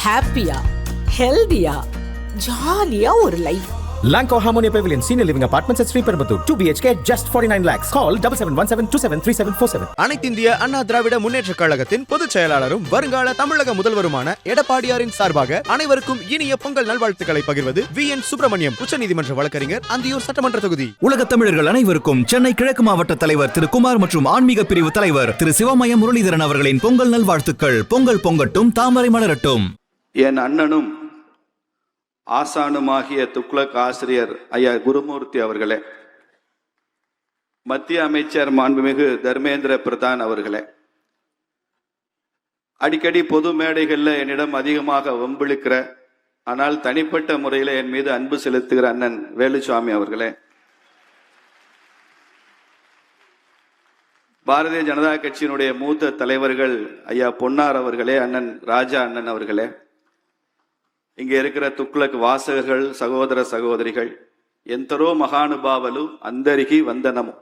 ஹாப்பியா, ஹெல்தியா, ஜாலியா ஒரு life. Lanco Harmonia Pavilion Senior Living Apartments at Sri Perambatoor 2 BHK just 49 lakhs. Call 7717273747. அனைத்திந்திய அண்ணா திராவிட முன்னேற்ற கழகத்தின் பொதுச் செயலாளரும் வருங்கால தமிழக முதல்வருமான எடப்பாடியாரின் சார்பாக அனைவருக்கும் இனிய பொங்கல் நல்வாழ்த்துக்களை பகிர்வது VN சுப்பிரமணியம், உச்சநீதிமன்ற வழக்கறிஞர், அந்தியூர் சட்டமன்ற தொகுதி. உலக தமிழர்கள் அனைவருக்கும் சென்னை கிழக்கு மாவட்ட தலைவர் திரு குமார் மற்றும் ஆன்மீக பிரிவு தலைவர் திரு சிவமயம் முரளிதரன் அவர்களின் பொங்கல் நல்வாழ்த்துக்கள். பொங்கல் பொங்கட்டும், தாமரை மலரட்டும். என் அண்ணனும் ஆசானுமாகிய துக்ளக் ஆசிரியர் ஐயா குருமூர்த்தி அவர்களே, மத்திய அமைச்சர் மாண்புமிகு தர்மேந்திர பிரதான் அவர்களே, அடிக்கடி பொது மேடைகளில் என்னிடம் அதிகமாக வம்பிழுக்கிற ஆனால் தனிப்பட்ட முறையில் என் மீது அன்பு செலுத்துகிற அண்ணன் வேலுசாமி அவர்களே, பாரதிய ஜனதா கட்சியினுடைய மூத்த தலைவர்கள் ஐயா பொன்னார் அவர்களே, அண்ணன் ராஜா அண்ணன் அவர்களே, இங்கே இருக்கிற துக்ளக் வாசகர்கள், சகோதர சகோதரிகள், ఎంతరో మహానుభావులు అందరికీ వందనము.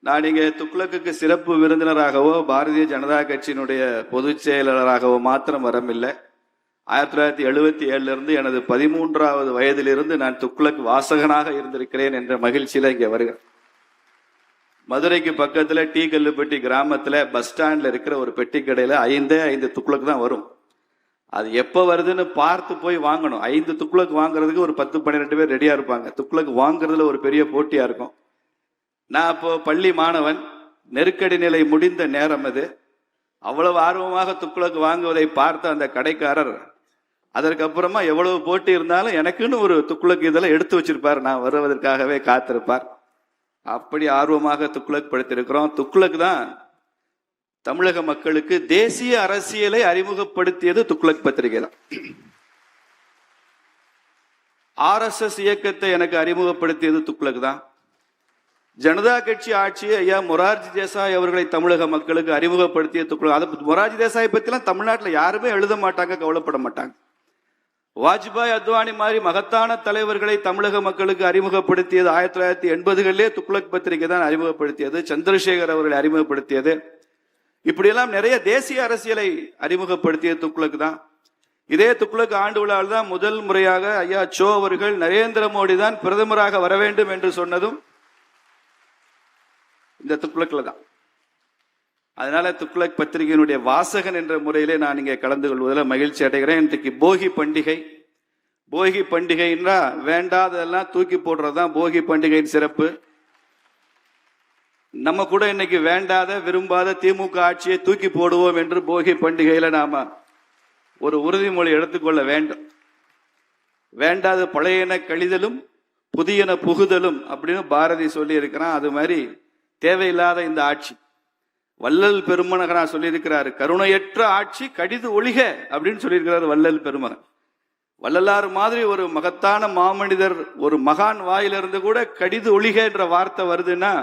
நான் இங்கே துக்ளக்கு சிறப்பு விருந்தினராகவோ பாரதிய ஜனதா கட்சியினுடைய பொதுச் செயலாளராகவோ மாத்திரம் வரமில்லை. 1977 எனது 13வது வயதிலிருந்து நான் துக்ளக் வாசகனாக இருந்திருக்கிறேன் என்ற மகிழ்ச்சியில இங்கே வருகிறேன். மதுரைக்கு பக்கத்துல டீ கல்லுப்பட்டி கிராமத்துல பஸ் ஸ்டாண்ட்ல இருக்கிற ஒரு பெட்டி கடையில 5 துக்ளக் தான் வரும். அது எப்ப வருதுன்னு பார்த்து போய் வாங்கணும். 5 துக்ளக் வாங்குறதுக்கு ஒரு 10-12 பேர் ரெடியா இருப்பாங்க. துக்ளக் வாங்குறதுல ஒரு பெரிய போட்டியா இருக்கும். நான் அப்போ பள்ளி மாணவன், நெருக்கடி நிலை முடிந்த நேரம் அது. அவ்வளவு ஆர்வமாக துக்ளக் வாங்குவதை பார்த்த அந்த கடைக்காரர் அதற்கப்புறமா எவ்வளவு போட்டி இருந்தாலும் எனக்குன்னு ஒரு துக்ளக் இதெல்லாம் எடுத்து வச்சிருப்பார். நான் வருவதற்காகவே காத்திருப்பார். அப்படி ஆர்வமாக துக்ளக் படித்திருக்கிறோம். துக்ளக் தான் தமிழக மக்களுக்கு தேசிய அரசியலை அறிமுகப்படுத்தியது. துக்ளக் பத்திரிகை தான். RSS இயக்கத்தை எனக்கு அறிமுகப்படுத்தியது துக்ளக் தான். ஜனதா கட்சி ஆட்சியை ஐயா மொரார்ஜி தேசாய் அவர்களை தமிழக மக்களுக்கு அறிமுகப்படுத்திய துக்ளக். அது மொரார்ஜி தேசாய் பத்திலாம் தமிழ்நாட்டில் யாருமே எழுத மாட்டாங்க, கவலைப்பட மாட்டாங்க. வாஜ்பாய், அத்வானி மாதிரி மகத்தான தலைவர்களை தமிழக மக்களுக்கு அறிமுகப்படுத்தியது 1980களிலே துக்ளக் பத்திரிகை தான் அறிமுகப்படுத்தியது. சந்திரசேகர் அவர்களை அறிமுகப்படுத்தியது. இப்படியெல்லாம் நிறைய தேசிய அரசியலை அறிமுகப்படுத்திய துக்ளக் தான். இதே துக்ளக் ஆண்டு விழாவில் தான் முதல் முறையாக ஐயா சோ அவர்கள் நரேந்திர மோடி தான் பிரதமராக வர வேண்டும் என்று சொன்னதும் இந்த துக்ளக்ல தான். அதனால துக்ளக் பத்திரிகையினுடைய வாசகன் என்ற முறையிலே நான் இங்கே கலந்து கொள்வதில் மகிழ்ச்சி அடைகிறேன். இன்றைக்கு போகி பண்டிகை. போகி பண்டிகைன்னா வேண்டாதெல்லாம் தூக்கி போடுறதுதான் போகி பண்டிகையின் சிறப்பு. நம்ம கூட இன்னைக்கு வேண்டாத விரும்பாத திமுக ஆட்சியை தூக்கி போடுவோம் என்று போகி பண்டிகையில நாம ஒரு உறுதிமொழி எடுத்துக்கொள்ள வேண்டும். வேண்டாத பழையன கழிதலும் புதியன புகுதலும் அப்படின்னு பாரதி சொல்லி இருக்கிறான். அது மாதிரி தேவையில்லாத இந்த ஆட்சி, வள்ளல் பெருமகனார் சொல்லியிருக்கிறாரு, கருணையற்ற ஆட்சி கடிது ஒழிக அப்படின்னு சொல்லியிருக்கிறாரு வள்ளல் பெருமகன். வள்ளலார் மாதிரி ஒரு மகத்தான மாமனிதர், ஒரு மகான் வாயிலிருந்து கூட கடிது ஒழிக என்ற வார்த்தை வருதுன்னா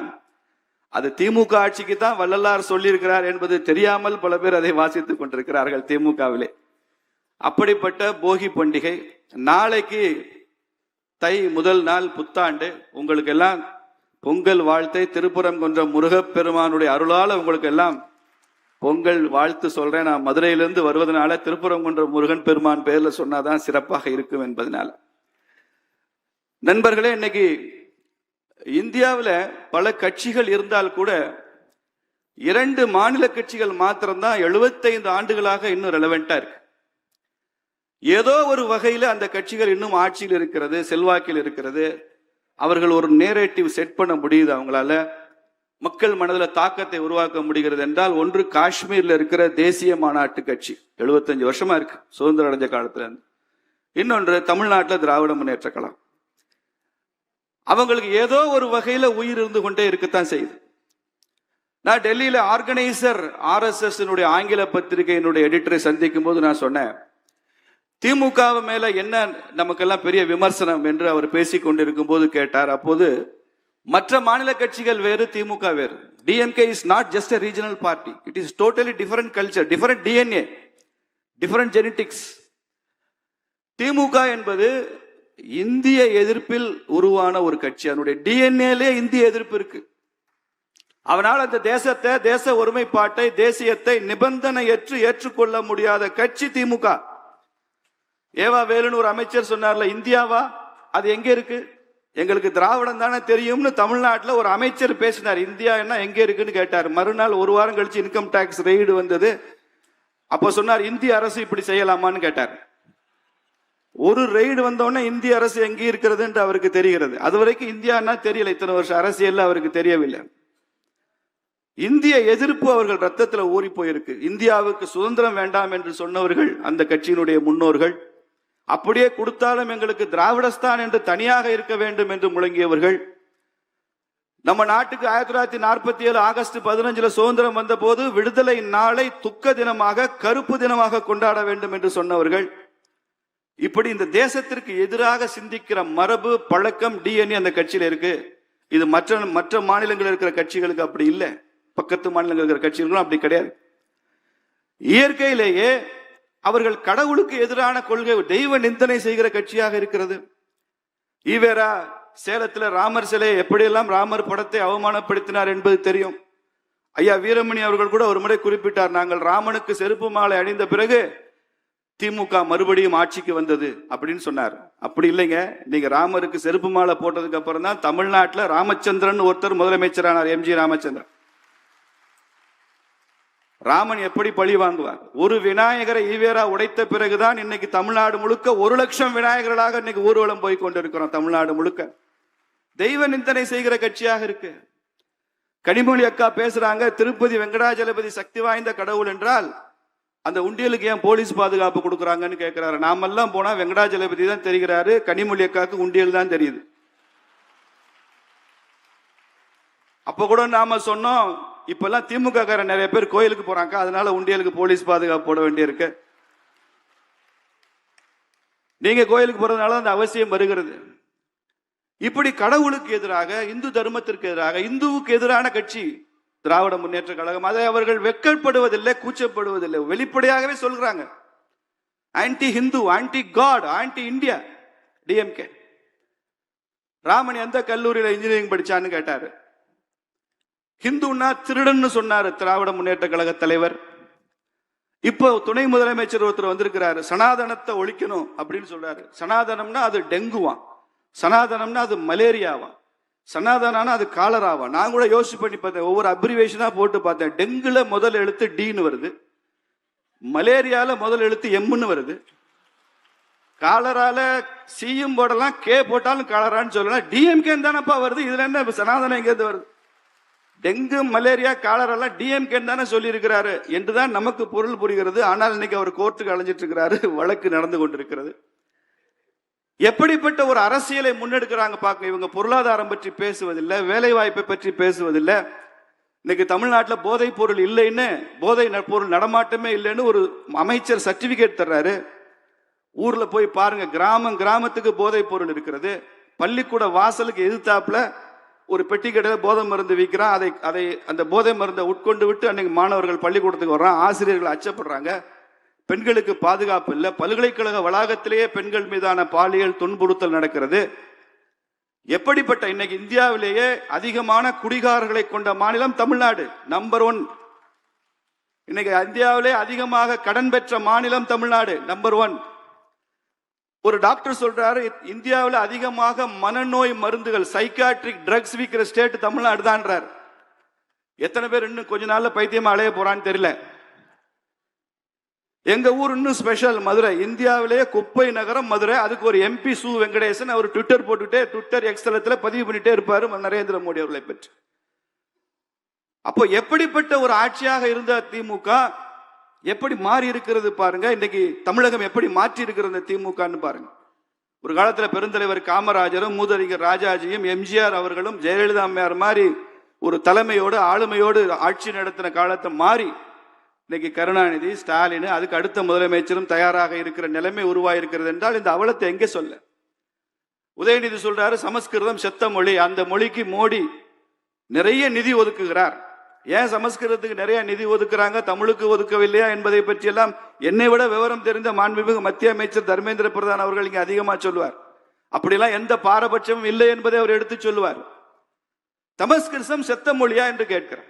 அது திமுக ஆட்சிக்கு தான் வள்ளலார் சொல்லியிருக்கிறார் என்பது தெரியாமல் பல பேர் அதை வாசித்துக் கொண்டிருக்கிறார்கள் திமுகவிலே. அப்படிப்பட்ட போகி பண்டிகை நாளைக்கு தை முதல் நாள் புத்தாண்டு. உங்களுக்கு எல்லாம் பொங்கல் வாழ்த்தை திருப்பரங்குன்ற முருகப்பெருமானுடைய அருளால உங்களுக்கு எல்லாம் பொங்கல் வாழ்த்து சொல்றேன். நான் மதுரையிலிருந்து வருவதனால திருப்பரங்குன்ற முருகன் பெருமான் பேர்ல சொன்னாதான் சிறப்பாக இருக்கும் என்பதனால. நண்பர்களே, இன்னைக்கு இந்தியாவில் பல கட்சிகள் இருந்தால் கூட 2 மாநில கட்சிகள் மாத்திரம்தான் 75 ஆண்டுகளாக இன்னும் ரெலவெண்டா இருக்கு. ஏதோ ஒரு வகையில அந்த கட்சிகள் இன்னும் ஆட்சியில் இருக்கிறது, செல்வாக்கில் இருக்கிறது. அவர்கள் ஒரு நேரேட்டிவ் செட் பண்ண முடியுது, அவங்களால மக்கள் மனதில் தாக்கத்தை உருவாக்க முடிகிறது என்றால், ஒன்று காஷ்மீர்ல இருக்கிற தேசிய மாநாட்டு கட்சி 75 வருஷமா இருக்கு, சுதந்திரம் அடைஞ்ச காலத்துல இருந்து. இன்னொன்று தமிழ்நாட்டில் திராவிட முன்னேற்ற கழகம். அவங்களுக்கு ஏதோ ஒரு வகையில உயிர் இருந்து கொண்டே இருக்கத்தான் செய்யுது. நான் டெல்லியில ஆர்கனைசர் RSS ஆங்கில பத்திரிகையினுடைய எடிட்டரை சந்திக்கும் போது நான் சொன்னேன், திமுக மேல என்ன நமக்கெல்லாம் பெரிய விமர்சனம் என்று அவர் பேசிக் கொண்டிருக்கும் போது கேட்டார். அப்போது மற்ற மாநில கட்சிகள் வேறு, திமுக வேறு. DMK is not just a regional party. It is totally different culture, different DNA, different genetics. திமுக என்பது இந்திய எதிர்ப்பில் உருவான ஒரு கட்சி. அதனுடைய டிஎன்ஏலே இந்திய எதிர்ப்பு இருக்கு. அவனால் அந்த தேசத்தை, தேச ஒருமைப்பாட்டை, தேசியத்தை நிபந்தனையற்று ஏற்றுக்கொள்ள முடியாத கட்சி திமுக. ஏவா வேலுன்னு ஒரு அமைச்சர் சொன்னார்ல, இந்தியாவா அது எங்க இருக்கு, எங்களுக்கு திராவிடம் தானே தெரியும்னு தமிழ்நாட்டில் ஒரு அமைச்சர் பேசினார். இந்தியா என்ன எங்க இருக்குன்னு கேட்டார். மறுநாள் ஒரு வாரம் கழிச்சு இன்கம் டாக்ஸ் ரெய்டு வந்தது. அப்ப சொன்னார், இந்திய அரசு இப்படி செய்யலாமான்னு கேட்டார். ஒரு ரெய்டு வந்தோடனே இந்திய அரசு எங்கே இருக்கிறது என்று அவருக்கு தெரிகிறது. அது வரைக்கும் இந்தியான்னா தெரியல, இத்தனை வருஷம் அரசியல் அவருக்கு தெரியவில்லை. இந்திய எதிர்ப்பு அவர்கள் ரத்தத்துல ஊறி போயிருக்கு. இந்தியாவுக்கு சுதந்திரம் வேண்டாம் என்று சொன்னவர்கள் அந்த கட்சியினுடைய முன்னோர்கள். அப்படியே கொடுத்தாலும் எங்களுக்கு திராவிடஸ்தான் என்று தனியாக இருக்க வேண்டும் என்று முழங்கியவர்கள். நம்ம நாட்டுக்கு 1947 ஆகஸ்ட் 15 சுதந்திரம் வந்த போது விடுதலை நாளை துக்க தினமாக, கருப்பு தினமாக கொண்டாட வேண்டும் என்று சொன்னவர்கள். இப்படி இந்த தேசத்திற்கு எதிராக சிந்திக்கிற மரபு, பழக்கம், டிஎன்ஏ அந்த கட்சியில இருக்கு. இது மற்ற மாநிலங்களில் இருக்கிற கட்சிகளுக்கு அப்படி இல்லை. பக்கத்து மாநிலங்கள் இருக்கிற கட்சிகளும் அப்படி கிடையாது. இயற்கையிலேயே அவர்கள் கடவுளுக்கு எதிரான கொள்கை, தெய்வ நிந்தனை செய்கிற கட்சியாக இருக்கிறது. ஈவேரா சேலத்தில் ராமர் சிலை எப்படியெல்லாம் ராமர் படத்தை அவமானப்படுத்தினார் என்பது தெரியும். ஐயா வீரமணி அவர்கள் கூட ஒரு முறை குறிப்பிட்டார், நாங்கள் ராமனுக்கு செருப்பு மாலை அணிந்த பிறகு திமுக மறுபடியும் ஆட்சிக்கு வந்தது அப்படின்னு சொன்னார். அப்படி இல்லைங்க, நீங்க ராமருக்கு செருப்பு மாலை போட்டதுக்கு அப்புறம் தான் தமிழ்நாட்டில் ராமச்சந்திரன் ஒருத்தர் முதலமைச்சரானார், எம்ஜி ராமச்சந்திரன். ராமன் எப்படி பழி வாங்குவார்? ஒரு விநாயகரை ஈவேரா உடைத்த பிறகுதான் இன்னைக்கு தமிழ்நாடு முழுக்க 1,00,000 விநாயகர்களாக இன்னைக்கு ஊர்வலம் போய் கொண்டிருக்கிறோம். தமிழ்நாடு முழுக்க தெய்வ நிந்தனை செய்கிற கட்சியாக இருக்கு. கனிமொழி அக்கா பேசுறாங்க, திருப்பதி வெங்கடாஜலபதி சக்தி வாய்ந்த கடவுள் என்றால் அந்த உண்டியலுக்கு ஏன் போலீஸ் பாதுகாப்பு கொடுக்குறாங்கன்னு கேட்கிறாரு. நாமெல்லாம் போனா வெங்கடாஜலபதி தான் தெரிகிறாரு, கனிமொழி அக்காவுக்கு உண்டியல் தான் தெரியுது. அப்ப கூட நாம சொன்னோம், இப்பெல்லாம் திமுக காரன் நிறைய பேர் கோயிலுக்கு போறாங்க, அதனால உண்டியலுக்கு போலீஸ் பாதுகாப்பு போட வேண்டியிருக்கு. நீங்க கோயிலுக்கு போறதுனால அந்த அவசியம் வருகிறது. இப்படி கடவுளுக்கு எதிராக, இந்து தர்மத்திற்கு எதிராக, இந்துவுக்கு எதிரான கட்சி திராவிட முன்னேற்ற கழகம். அதை அவர்கள் வெட்கப்படுவதில்லை, கூச்சப்படுவதில்லை, வெளிப்படையாகவே சொல்றாங்க. Anti Hindu, anti God, anti India DMK. Raman எந்த கல்லூரியில இன்ஜினியரிங் படிச்சான்னு கேட்டாரு. ஹிந்துன்னா திருடன்னு சொன்னாரு திராவிட முன்னேற்ற கழக தலைவர். இப்போ துணை முதலமைச்சர் ஒருத்தர் வந்திருக்கிறாரு, சனாதனத்தை ஒழிக்கணும் அப்படின்னு சொல்றாரு. சனாதனம்னா அது டெங்குவான், சனாதனம்னா அது மலேரியாவா, சனாதனா அது காலராவா. நான் கூட யோசிச்சு பண்ணி பார்த்தேன், ஒவ்வொரு அப்ரிவேஷனா போட்டு பார்த்தேன். டெங்குல முதல் எழுத்து டின்னு வருது, மலேரியால முதல் எழுத்து எம்னு வருது, காலரால சியும் போடலாம், கே போட்டாலும் காலரான்னு சொல்லலாம். டிஎம்கே தானப்பா வருது, இதுல என்ன சனாதனம் எங்கேருந்து வருது? டெங்கு, மலேரியா, காலரெல்லாம் டிஎம்கே தானே சொல்லி இருக்கிறாரு என்றுதான் நமக்கு பொருள் புரிகிறது. ஆனால் இன்னைக்கு அவர் கோர்ட்டுக்கு அலைஞ்சிட்டு இருக்கிறாரு, வழக்கு நடந்து கொண்டிருக்கிறது. எப்படிப்பட்ட ஒரு அரசியலை முன்னெடுக்கிறாங்க பார்க்க. இவங்க பொருளாதாரம் பற்றி பேசுவதில்லை, வேலை வாய்ப்பை பற்றி பேசுவதில்லை. இன்னைக்கு தமிழ்நாட்டில் போதைப் பொருள் இல்லைன்னு, போதை பொருள் நடமாட்டமே இல்லைன்னு ஒரு அமைச்சர் சர்டிபிகேட் தர்றாரு. ஊர்ல போய் பாருங்க, கிராமத்துக்கு போதைப் பொருள் இருக்கிறது. பள்ளிக்கூட வாசலுக்கு எதிர்த்தாப்புல ஒரு பெட்டி கடையில் போதை மருந்து விற்கிறான். அதை அந்த போதை மருந்தை உட்கொண்டு விட்டு அன்னைக்கு மாணவர்கள் பள்ளிக்கூடத்துக்கு வர்றான், ஆசிரியர்கள் அச்சப்படுறாங்க. பெண்களுக்கு பாதுகாப்பு இல்லை. பல்கலைக்கழக வளாகத்திலேயே பெண்கள் மீதான பாலியல் துன்புறுத்தல் நடக்கிறது. எப்படிப்பட்ட இன்னைக்கு இந்தியாவிலேயே அதிகமான குடிகாரர்களை கொண்ட மாநிலம் தமிழ்நாடு, நம்பர் 1. இன்னைக்கு இந்தியாவிலே அதிகமாக கடன் பெற்ற மாநிலம் தமிழ்நாடு, நம்பர் 1. ஒரு டாக்டர் சொல்றாரு, இந்தியாவில் அதிகமாக மனநோய் மருந்துகள், சைக்காட்ரிக் ட்ரக்ஸ் விற்கிற ஸ்டேட் தமிழ்நாடு தான்றார். எத்தனை பேர் இன்னும் கொஞ்ச நாள்ல பைத்தியமா அலைய போறான்னு தெரியல. எங்க ஊர் இன்னும் ஸ்பெஷல், மதுரை. இந்தியாவிலேயே குப்பை நகரம் மதுரை. அதுக்கு ஒரு எம்பி சு வெங்கடேசன், அவர் ட்விட்டர் போட்டுட்டே, ட்விட்டர் எக்ஸ்தலத்துல பதிவு பண்ணிட்டே இருப்பாரு நரேந்திர மோடி அவர்களை பற்றி. அப்போ எப்படிப்பட்ட ஒரு ஆட்சியாக இருந்த திமுக எப்படி மாறி இருக்கிறது பாருங்க. இன்னைக்கு தமிழகம் எப்படி மாற்றி இருக்கிறது திமுகன்னு பாருங்க. ஒரு காலத்துல பெருந்தலைவர் காமராஜரும், மூதறிஞர் ராஜாஜியும், எம்ஜிஆர் அவர்களும், ஜெயலலிதா அம்மையார் மாதிரி ஒரு தலைமையோடு ஆளுமையோடு ஆட்சி நடத்தின காலத்தை மாறி இன்னைக்கு கருணாநிதி, ஸ்டாலின், அதுக்கு அடுத்த முதலமைச்சரும் தயாராக இருக்கிற நிலைமை உருவாயிருக்கிறது என்றால் இந்த அவலத்தை எங்கே சொல்ல? உதயநிதி சொல்றாரு சமஸ்கிருதம் செத்த மொழி, அந்த மொழிக்கு மோடி நிறைய நிதி ஒதுக்குகிறார். ஏன் சமஸ்கிருதத்துக்கு நிறைய நிதி ஒதுக்குறாங்க, தமிழுக்கு ஒதுக்கவில்லையா என்பதை பற்றி எல்லாம் என்னை விட விவரம் தெரிந்த மாண்புமிகு மத்திய அமைச்சர் தர்மேந்திர பிரதான் அவர்கள் இங்கே அதிகமா சொல்லுவார். அப்படிலாம் எந்த பாரபட்சமும் இல்லை என்பதை அவர் எடுத்து சொல்லுவார். சமஸ்கிருதம் செத்த மொழியா என்று கேட்கிறேன்.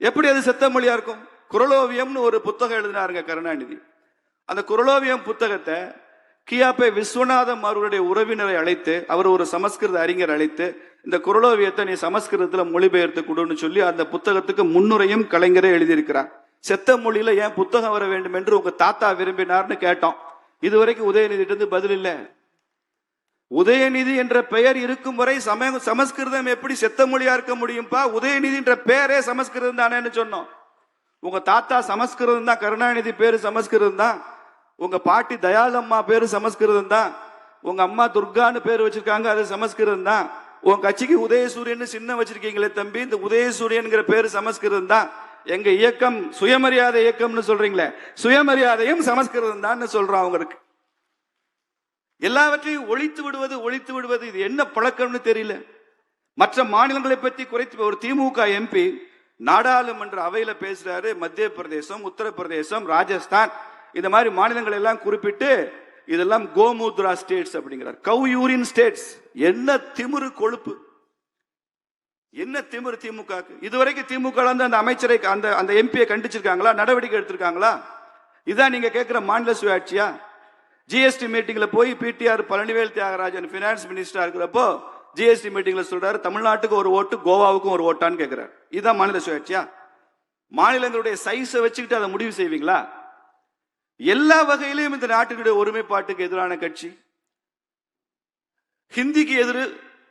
எப்படி அது செத்த மொழியா இருக்கும்? குறளோவியம்னு ஒரு புத்தகம் எழுதினாருங்க கருணாநிதி. அந்த குறளோவியம் புத்தகத்தை கியாபே விஸ்வநாதம் அவருடைய உறவினரை அழைத்து, அவர் ஒரு சமஸ்கிருத அறிஞர் அழைத்து, இந்த குறளோவியத்தை நீ சமஸ்கிருதத்தில் மொழிபெயர்த்து கொடுன்னு சொல்லி அந்த புத்தகத்துக்கு முன்னுரையும் கலைஞரே எழுதியிருக்கிறார். செத்த மொழியில ஏன் புத்தகம் வர வேண்டும் என்று உங்க தாத்தா விரும்பினார்னு கேட்டோம். இதுவரைக்கும் உதயநிதி பதில் இல்லை. உதயநிதி என்ற பெயர் இருக்கும் வரை சமஸ்கிருதம் எப்படி செத்த மொழியா இருக்க முடியும்பா? உதயநிதி என்ற பெயரே சமஸ்கிருதம் தானேன்னு சொன்னோம். உங்க தாத்தா சமஸ்கிருதம் தான், கருணாநிதி பேரு சமஸ்கிருதம் தான், உங்க பாட்டி தயாளம்மா பேரு சமஸ்கிருதம் தான், உங்க அம்மா துர்கான்னு பேர் வச்சிருக்காங்க, அது சமஸ்கிருதம் தான். உங்க கட்சிக்கு உதயசூரியன் சின்ன வச்சிருக்கீங்களே தம்பி, இந்த உதயசூரியன் பேரு சமஸ்கிருதம் தான். எங்க இயக்கம் சுயமரியாதை இயக்கம்னு சொல்றீங்களே, சுயமரியாதையும் சமஸ்கிருதம் தான் சொல்றோம். அவங்களுக்கு எல்லாவற்றையும் ஒழித்து விடுவது இது என்ன பழக்கம்னு தெரியல. மற்ற மாநிலங்களை பற்றி குறைத்து ஒரு திமுக எம்பி நாடாளுமன்ற அவையில பேசுறாரு. மத்திய பிரதேசம், உத்தரப்பிரதேசம், ராஜஸ்தான் இந்த மாதிரி மாநிலங்கள் எல்லாம் குறிப்பிட்டு இதெல்லாம் கோமுத்ரா ஸ்டேட்ஸ் அப்படிங்கிறார். கவ் யூரின் ஸ்டேட்ஸ். என்ன திமிரு கொழுப்பு, என்ன திமிரு திமுக. இதுவரைக்கும் திமுக அந்த அமைச்சரை அந்த எம்பியை கண்டிச்சிருக்காங்களா? நடவடிக்கை எடுத்திருக்காங்களா? இதான் நீங்க கேட்கிற மாநில சுயாட்சியா? ஜிஎஸ்டி மீட்டிங்ல போய் பிடிஆர் பழனிவேல் தியாகராஜன் பினான்ஸ் மினிஸ்டரா இருக்கிறப்போ ஜிஎஸ்டி மீட்டிங்ல சொல்றாரு, தமிழ்நாட்டுக்கு ஒரு ஓட்டு, கோவாவுக்கும் ஒரு ஓட்டான்னு கேட்கிறார். இதுதான் மாநில சுயாட்சியா? மாநிலங்களுடைய சைஸை வச்சுக்கிட்டு அதை முடிவு செய்வீங்களா? எல்லா வகையிலும் இந்த நாட்டினுடைய ஒருமைப்பாட்டுக்கு எதிரான கட்சி. ஹிந்திக்கு எதிர்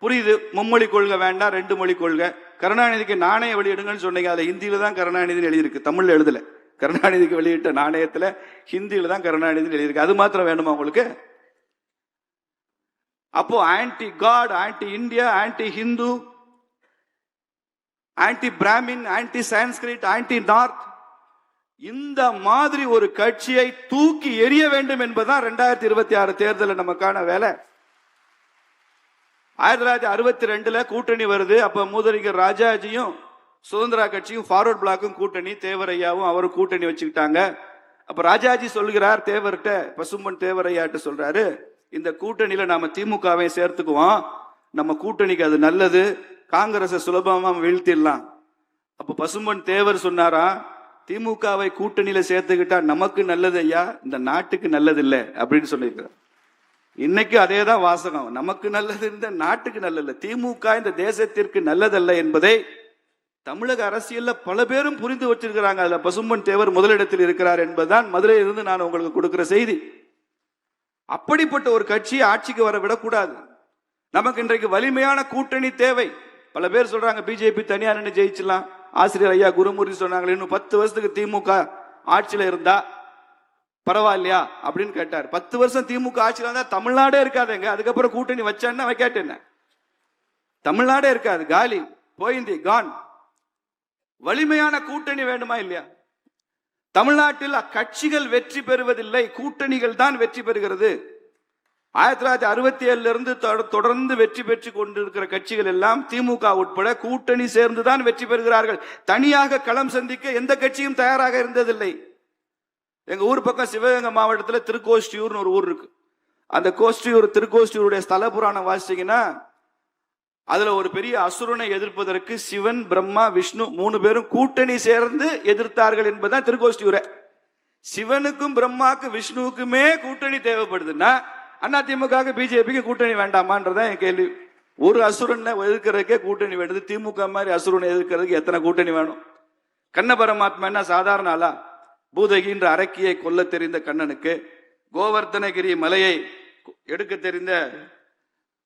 புரியுது, மும்மொழி கொள்கை வேண்டாம், 2 மொழி கொள்கை. கருணாநிதிக்கு நாணய வெளியிடுங்கன்னு சொன்னீங்க, அதை ஹிந்தியில தான் கருணாநிதி எழுதியிருக்கு, தமிழ்ல எழுதல. கருணாநிதிக்கு வெளியிட்ட நாணயத்துல ஹிந்தியில தான் கருணாநிதி எழுதியிருக்கு. அது மாத்திரம் வேணுமா உங்களுக்கு? அப்போ anti God, anti India, anti Hindu, anti Brahmin, anti Sanskrit, anti north, இந்த மாதிரி ஒரு கட்சியை தூக்கி எறிய வேண்டும் என்பதுதான் 2026 தேர்தலில் நமக்கான வேலை. 1962 கூட்டணி வருது. அப்ப மூதறிஞர் ராஜாஜியும் சுதந்திரா கட்சியும் ஃபார்வர்ட் பிளாக்கும் கூட்டணி, தேவரையாவும் அவரும் கூட்டணி வச்சுக்கிட்டாங்க. அப்ப ராஜாஜி சொல்கிறார் தேவர்கிட்ட, பசும்பன் தேவரையாட்ட சொல்றாரு, இந்த கூட்டணியில நாம திமுகவை சேர்த்துக்குவோம், நம்ம கூட்டணிக்கு அது நல்லது, காங்கிரஸை சுலபமா வீழ்த்திடலாம். அப்ப பசும்பன் தேவர் சொன்னாரா, திமுகவை கூட்டணியில சேர்த்துக்கிட்டா நமக்கு நல்லது ஐயா, இந்த நாட்டுக்கு நல்லது இல்லை அப்படின்னு சொல்லியிருக்கிறார். இன்னைக்கு அதே தான் வாசகம், நமக்கு நல்லது, இந்த நாட்டுக்கு நல்லது, திமுக இந்த தேசத்திற்கு நல்லதல்ல என்பதை தமிழக அரசியல்ல பல பேரும் புரிந்து வச்சிருக்கிறாங்க. அதுல பசும்பன் தேவர் முதலிடத்தில் இருக்கிறார் என்பதுதான் மதுரையில் இருந்து நான் உங்களுக்கு கொடுக்கிற செய்தி. அப்படிப்பட்ட ஒரு கட்சி ஆட்சிக்கு வர விடக்கூடாது. நமக்கு இன்றைக்கு வலிமையான கூட்டணி தேவை. பல பேர் சொல்றாங்க பிஜேபி தனியா நின்று ஜெயிச்சிடலாம். ஆசிரியர் ஐயா குருமூர்த்தி சொன்னாங்க, இன்னும் 10 வருஷத்துக்கு திமுக ஆட்சியில இருந்தா பரவாயில்லையா அப்படின்னு கேட்டார். 10 வருஷம் திமுக ஆட்சியில இருந்தா தமிழ்நாடே இருக்காதுங்க. அதுக்கப்புறம் கூட்டணி வச்சான்னா வைக்காட்டு என்ன, தமிழ்நாடே இருக்காது, காலி, போயிந்தி, கான். வலிமையான கூட்டணி வேண்டுமா இல்லையா? தமிழ்நாட்டில் கட்சிகள் வெற்றி பெறுவதில்லை, கூட்டணிகள் தான் வெற்றி பெறுகிறது. 1967 இருந்து தொடர்ந்து வெற்றி பெற்று கொண்டிருக்கிற கட்சிகள் எல்லாம் திமுக உட்பட கூட்டணி சேர்ந்துதான் வெற்றி பெறுகிறார்கள். தனியாக களம் சந்திக்க எந்த கட்சியும் தயாராக இருந்ததில்லை. எங்க ஊர் பக்கம் சிவகங்கை மாவட்டத்தில் திருக்கோஷ்டியூர்னு ஒரு ஊர் இருக்கு. அந்த திருக்கோஷ்டியூருடைய ஸ்தல புராணம் வாசிச்சீங்கன்னா அதுல ஒரு பெரிய அசுரனை எதிர்ப்பதற்கு சிவன், பிரம்மா, விஷ்ணு 3 பேரும் கூட்டணி சேர்ந்து எதிர்த்தார்கள் என்பதுதான் திருக்கோஷ்டியூரை. சிவனுக்கும் பிரம்மாக்கும் விஷ்ணுவுக்குமே கூட்டணி தேவைப்படுதுன்னா அதிமுக பிஜேபிக்கு கூட்டணி வேண்டாமான்றதான் என் கேள்வி. ஒரு அசுரனை எதிர்க்கிறதுக்கே கூட்டணி வேண்டுது, திமுக மாதிரி அசுரனை எதிர்க்கிறதுக்கு எத்தனை கூட்டணி வேணும்? கண்ண பரமாத்மா என்ன சாதாரண ஆளா? பூதகின்ற அரக்கியை கொல்ல தெரிந்த கண்ணனுக்கு, கோவர்த்தனகிரி மலையை எடுக்க தெரிந்த,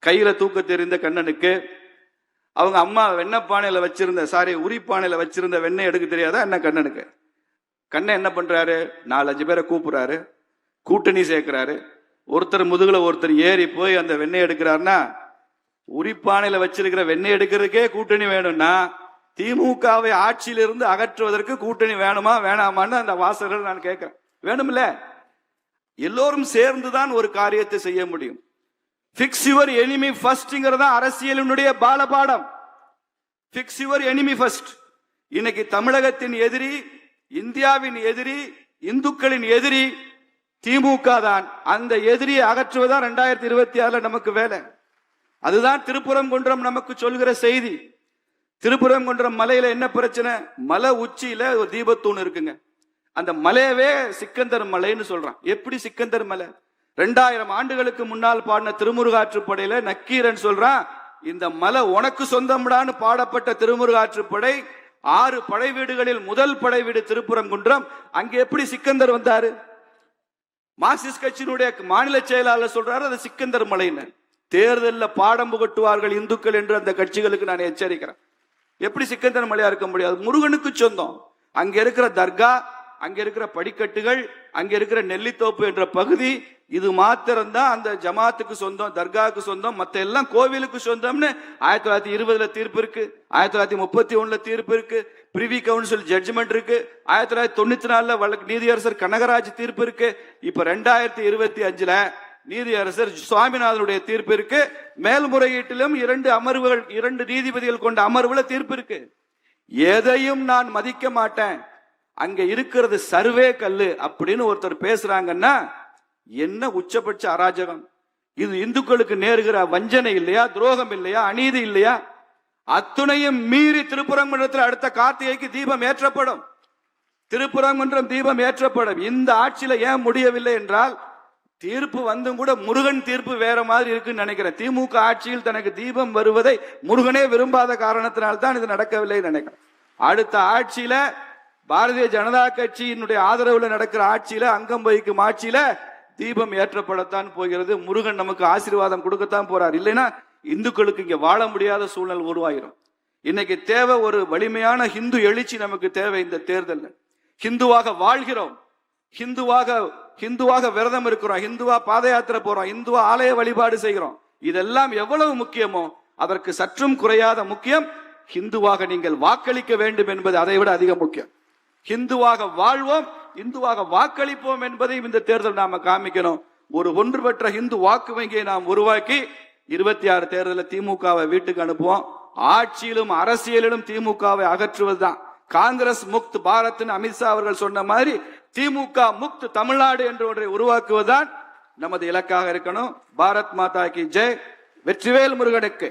கையில தூக்க தெரிந்த கண்ணனுக்கு, அவங்க அம்மா வெண்ணப்பானையில வச்சிருந்த உரிப்பானையில வச்சிருந்த வெண்ணெய் எடுக்க தெரியாதா என்ன கண்ணனுக்கு? கண்ணன் என்ன பண்றாரு? 4-5 பேரை கூப்பிடுறாரு, கூட்டணி சேர்க்கிறாரு. ஒருத்தர் முதுகுல ஒருத்தர் ஏறி போய் அந்த வெண்ணெய் எடுக்கிறாருன்னா, உரிப்பானையில வச்சிருக்கிற வெண்ணெய் எடுக்கிறதுக்கே கூட்டணி வேணும்னா திமுகவை ஆட்சியிலிருந்து அகற்றுவதற்கு கூட்டணி வேணுமா வேணாமான்னு அந்த வாசகர்கள் நான் கேட்கிறேன். வேணும்ல, எல்லோரும் சேர்ந்துதான் ஒரு காரியத்தை செய்ய முடியும். பிக்ஸ் யுவர் எனிமி ஃபர்ஸ்ட்ங்கிறதா அரசியலினுடைய பாலபாடம். Fix your enemy first. இன்னைக்கு தமிழகத்தின் எதிரி, இந்தியாவின் எதிரி, இந்துக்களின் எதிரி திமுக தான். அந்த எதிரியை அகற்றுவதா 2026 நமக்கு வேலை. அதுதான் திருப்புறங்குன்றம் நமக்கு சொல்கிற செய்தி. திருப்பரங்குன்றம் மலையில என்ன பிரச்சனை? மலை உச்சியில ஒரு தீபத்தூண் இருக்குங்க. அந்த மலையவே சிக்கந்தர் மலைன்னு சொல்றான். எப்படி சிக்கந்தர் மலை? 2000 ஆண்டுகளுக்கு முன்னால் பாடின திருமுருகாற்றுப்படையில நக்கீரன் சொல்றான், இந்த மலை உனக்கு சொந்தம்டான்னு பாடப்பட்ட திருமுருகாற்றுப்படை 6 படை வீடுகளில் முதல் படை வீடு திருப்பரங்குன்றம். அங்க எப்படி சிக்கந்தர் வந்தாரு? மார்க்சிஸ்ட் கட்சியினுடைய மாநில செயலாளர் சொல்றாரு அது சிக்கந்தர் மலைன்னு. தேர்தலில் பாடம் புகட்டுவார்கள் இந்துக்கள் என்று அந்த கட்சிகளுக்கு நான் எச்சரிக்கிறேன். எப்படி சிக்கந்தர் மலையா இருக்க முடியாது? முருகனுக்கு சொந்தம். அங்க இருக்கிற தர்கா, அங்க இருக்கிற படிக்கட்டுகள், அங்க இருக்கிற நெல்லித்தோப்பு என்ற பகுதி, இது மாத்திரம்தான் அந்த ஜமாத்துக்கு சொந்தம், தர்காவுக்கு சொந்தம். மத்த எல்லாம் கோவிலுக்கு சொந்தம்னு 1920 தீர்ப்பு இருக்கு, 1931 தீர்ப்பு இருக்கு, பிரிவி கவுன்சில் ஜட்ஜ்மெண்ட் இருக்கு, 1994 நீதியரசர் கனகராஜ் தீர்ப்பு இருக்கு, இப்ப 2025 நீதியரசர் சுவாமிநாதனுடைய தீர்ப்பு இருக்கு. மேல்முறையீட்டிலும் 2 அமர்வுகள், 2 நீதிபதிகள் கொண்ட அமர்வுல தீர்ப்பு இருக்கு. எதையும் நான் மதிக்க மாட்டேன், அங்க இருக்கிறது சர்வே கல்லு அப்படின்னு ஒருத்தர் பேசுறாங்கன்னா என்ன உச்சபட்ச அராஜகம் இது? இந்துக்களுக்கு நேருகிற வஞ்சனை இல்லையா? துரோகம் இல்லையா? அநீதி இல்லையா? அத்துணையும் மீறி திருப்பரங்குன்றத்தில் அடுத்த கார்த்திகைக்கு தீபம் ஏற்றப்படும். திருப்பரங்குன்றம் தீபம் ஏற்றப்படும். இந்த ஆட்சியில ஏன் முடியவில்லை என்றால், தீர்ப்பு வந்தும் கூட முருகன் தீர்ப்பு வேற மாதிரி இருக்குன்னு நினைக்கிறேன். திமுக ஆட்சியில் தனக்கு தீபம் வருவதை முருகனே விரும்பாத காரணத்தினால்தான் இது நடக்கவில்லை நினைக்கிறேன். அடுத்த ஆட்சியில பாரதிய ஜனதா கட்சியினுடைய ஆதரவுல நடக்கிற ஆட்சியில, அங்கம் வகிக்கும் ஆட்சியில தீபம் ஏற்றப்படத்தான் போகிறது. முருகன் நமக்கு ஆசீர்வாதம் கொடுக்கத்தான் போறார். இல்லைன்னா இந்துக்களுக்கு இங்க வாழ முடியாத சூழ்நிலை உருவாயிரும். இன்னைக்கு தேவை ஒரு வலிமையான ஹிந்து எழுச்சி நமக்கு தேவை. இந்த தேர்தல் ஹிந்துவாக வாழ்கிறோம், ஹிந்துவாக விரதம் இருக்கிறோம், ஹிந்துவா பாத யாத்திரை போறோம், ஹிந்துவா ஆலய வழிபாடு செய்கிறோம். இதெல்லாம் எவ்வளவு முக்கியமோ அதற்கு சற்றும் குறையாத முக்கியம் ஹிந்துவாக நீங்கள் வாக்களிக்க வேண்டும் என்பது அதை விட அதிக முக்கியம். ஹிந்துவாக வாழ்வோம், இந்துவாக வாக்களிப்போம் என்பதையும் இந்த தேர்தல் நாம காமிக்கணும். ஒரு ஒன்றுபட்ட ஹிந்து வாக்கு வங்கியை நாம் உருவாக்கி 26 தேர்தலில் திமுகவை வீட்டுக்கு அனுப்புவோம். ஆட்சியிலும் அரசியலிலும் திமுகவை அகற்றுவதுதான். காங்கிரஸ் முக்த் பாரத் அமித்ஷா அவர்கள் சொன்ன மாதிரி திமுக முக்த் தமிழ்நாடு என்ற ஒன்றை உருவாக்குவதுதான் நமது இலக்காக இருக்கணும். பாரத் மாதா கி ஜெய். வெற்றிவேல் முருகனுக்கு.